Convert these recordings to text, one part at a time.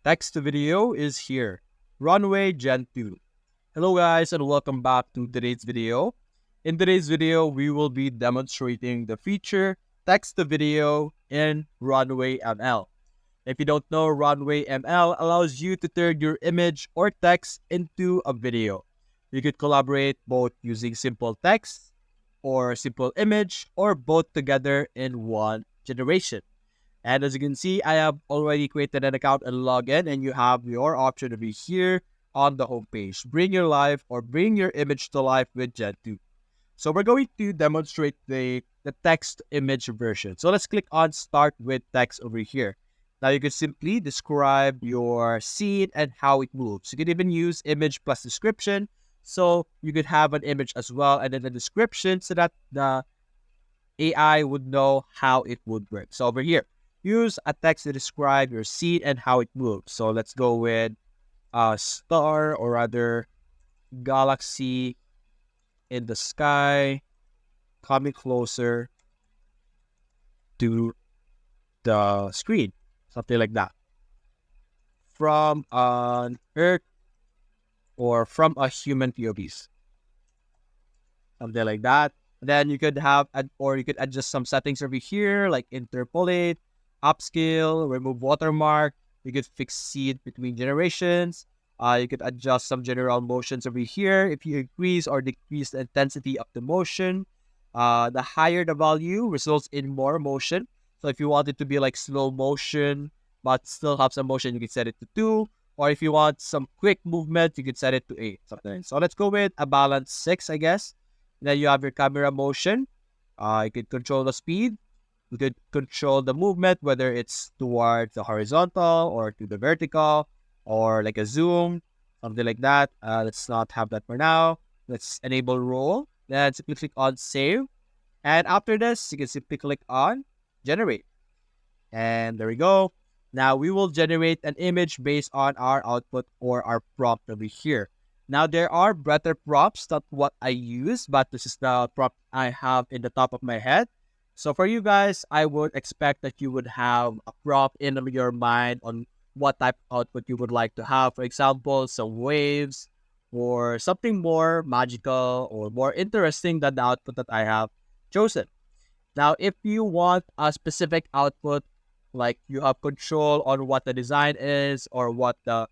Text to video is here. Runway Gen 2. Hello guys and welcome back to today's video. In today's video, we will be demonstrating the feature text to video in Runway ML. If you don't know, Runway ML allows you to turn your image or text into a video. You could collaborate both using simple text or simple image or both together in one generation. And as you can see, I have already created an account and login, and you have your option to be here on the homepage. Bring your life or bring your image to life with Gen 2. So we're going to demonstrate the text image version. So let's click on start with text over here. Now you can simply describe your scene and how it moves. You can even use image plus description. So you could have an image as well and then the description so that the AI would know how it would work. So over here, use a text to describe your scene and how it moves. So let's go with a star or rather galaxy in the sky coming closer to the screen. Something like that. From an Earth or from a human POVs. Something like that. Then you could have, or you could adjust some settings over here, like interpolate, upscale, remove watermark. You could fix seed between generations. You could adjust some general motions over here. If you increase or decrease the intensity of the motion, the higher the value results in more motion. So if you want it to be like slow motion, but still have some motion, you can set it to 2. Or if you want some quick movement, you can set it to 8. Something. So let's go with a balance 6, I guess. Then you have your camera motion. You can control the speed. You could control the movement, whether it's towards the horizontal or to the vertical or like a zoom, something like that. Let's not have that for now. Let's enable roll. Then simply click on save. And after this, you can simply click on generate. And there we go. Now we will generate an image based on our output or our prompt over here. Now there are better prompts than what I use, but this is the prompt I have in the top of my head. So for you guys, I would expect that you would have a prompt in your mind on what type of output you would like to have. For example, some waves or something more magical or more interesting than the output that I have chosen. Now, if you want a specific output, like you have control on what the design is or what the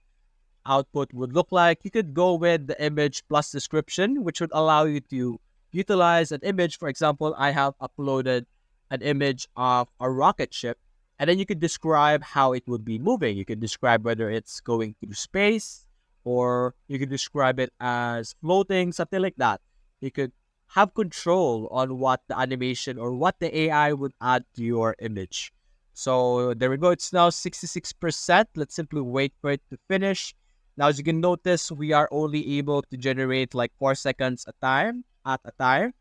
output would look like, you could go with the image plus description, which would allow you to utilize an image. For example, I have uploaded an image of a rocket ship, and then you could describe how it would be moving. You could describe whether it's going through space, or you could describe it as floating, something like that. You could have control on what the animation or what the AI would add to your image. So there we go. It's now 66%. Let's simply wait for it to finish. Now, as you can notice, we are only able to generate like 4 seconds at a time.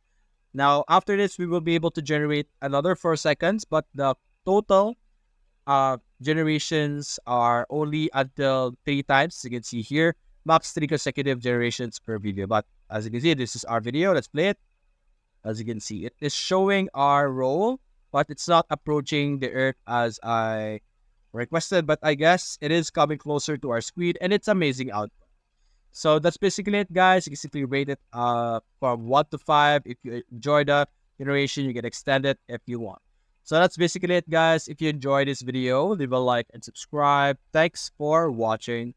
Now, after this, we will be able to generate another 4 seconds, but the total generations are only until 3 times. As you can see here, max 3 consecutive generations per video. But as you can see, this is our video. Let's play it. As you can see, it is showing our roll, but it's not approaching the Earth as I requested, but I guess it is coming closer to our screen and it's amazing output. So that's basically it, guys. You can simply rate it from 1 to 5. If you enjoy the generation, you can extend it if you want. So that's basically it, guys. If you enjoyed this video, leave a like and subscribe. Thanks for watching.